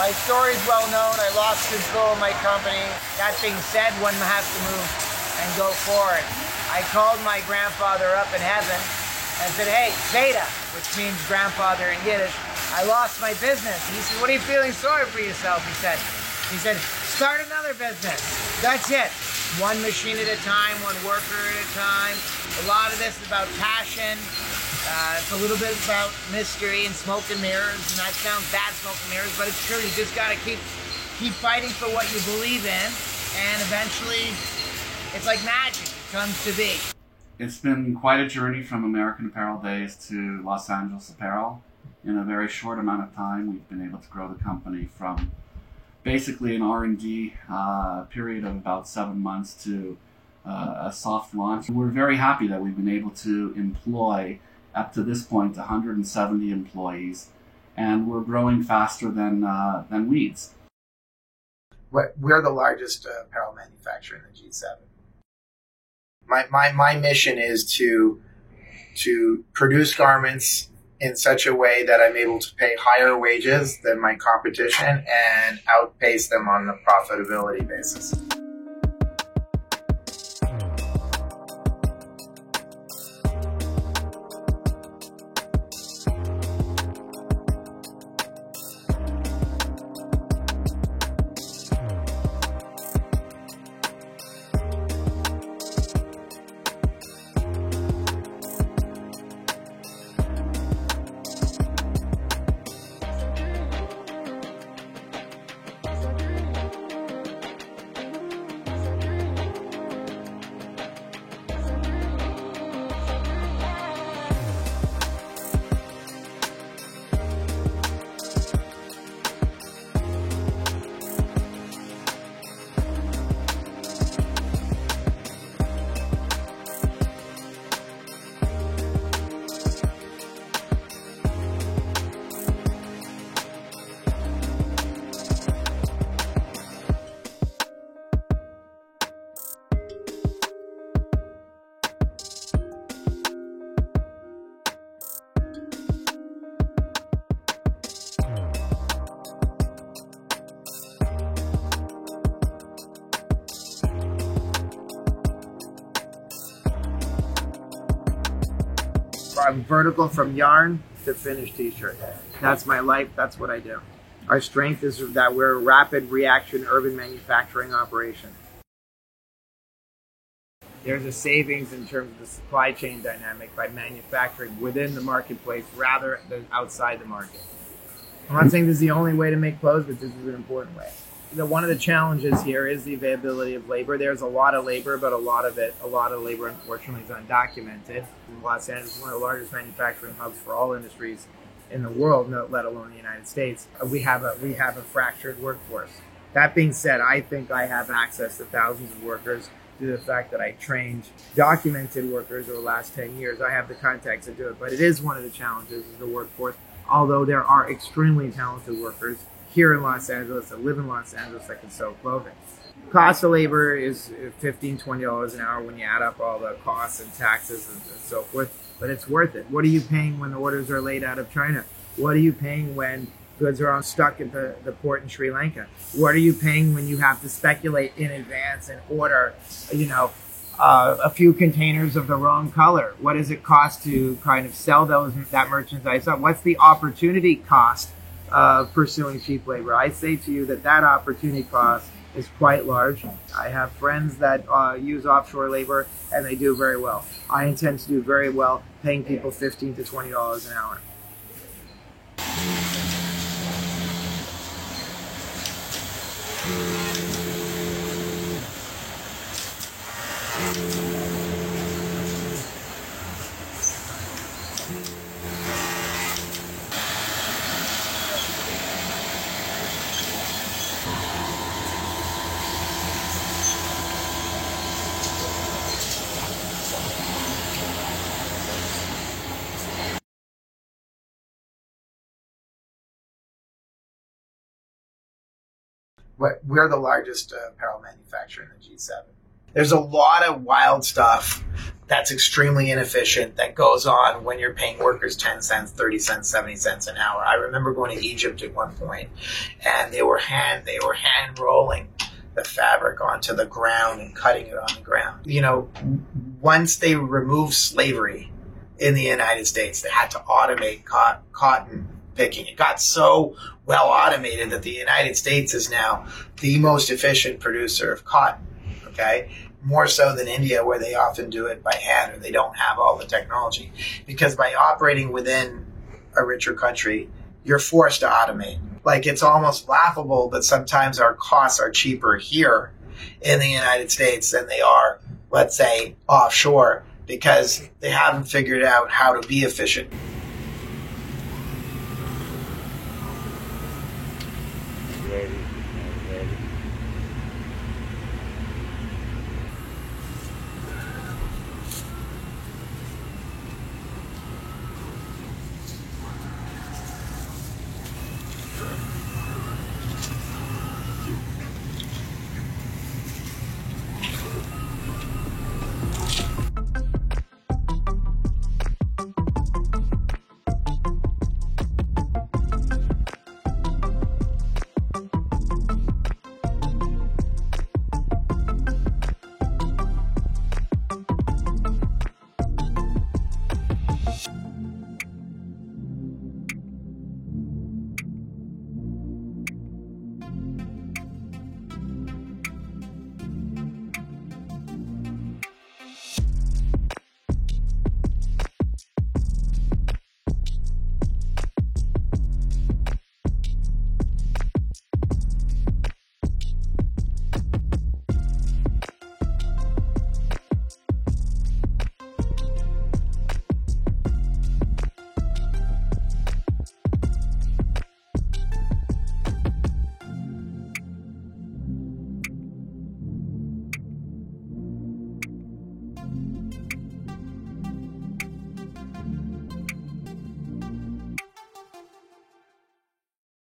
My story's well known. I lost control of my company. That being said, one has to move and go forward. I called my grandfather up in heaven and said, hey, Zeta, which means grandfather in Yiddish, I lost my business. He said, what are you feeling sorry for yourself? He said, start another business. That's it. One machine at a time, one worker at a time. A lot of this is about passion. It's a little bit about mystery and smoke and mirrors, and that sounds bad, smoke and mirrors, but it's true. You just got to keep fighting for what you believe in, and eventually it's like magic. It comes to be. It's been quite a journey from American Apparel days to Los Angeles Apparel. In a very short amount of time, we've been able to grow the company from basically an R&D period of about 7 months to a soft launch. We're very happy that we've been able to employ, up to this point, 170 employees, and we're growing faster than weeds. We're the largest apparel manufacturer in the G7. My mission is to produce garments in such a way that I'm able to pay higher wages than my competition and outpace them on a profitability basis. I'm vertical from yarn to finished t-shirt. That's my life. That's what I do. Our strength is that we're a rapid reaction urban manufacturing operation. There's a savings in terms of the supply chain dynamic by manufacturing within the marketplace rather than outside the market. I'm not saying this is the only way to make clothes, but this is an important way. One of the challenges here is the availability of labor. There's a lot of labor, but a lot of labor, unfortunately, is undocumented. Los Angeles is one of the largest manufacturing hubs for all industries in the world, let alone the United States. We have a fractured workforce. That being said, I think I have access to thousands of workers due to the fact that I trained documented workers over the last 10 years. I have the contacts to do it, but it is one of the challenges is the workforce. Although there are extremely talented workers here in Los Angeles that live in Los Angeles that can sew clothing. Cost of labor is $15, $20 an hour when you add up all the costs and taxes and so forth, but it's worth it. What are you paying when the orders are laid out of China? What are you paying when goods are stuck at the port in Sri Lanka? What are you paying when you have to speculate in advance and order, a few containers of the wrong color? What does it cost to kind of sell that merchandise up? What's the opportunity cost of pursuing cheap labor? I say to you that opportunity cost is quite large. I have friends that use offshore labor and they do very well. I intend to do very well paying people $15 to $20 an hour. We're the largest apparel manufacturer in the G7. There's a lot of wild stuff that's extremely inefficient, that goes on when you're paying workers 10 cents, 30 cents, 70 cents an hour. I remember going to Egypt at one point, and they were hand rolling the fabric onto the ground and cutting it on the ground. You know, once they removed slavery in the United States, they had to automate cotton picking. It got so well automated that the United States is now the most efficient producer of cotton, okay? More so than India, where they often do it by hand or they don't have all the technology. Because by operating within a richer country, you're forced to automate. Like, it's almost laughable that sometimes our costs are cheaper here in the United States than they are, let's say, offshore, because they haven't figured out how to be efficient. Ready.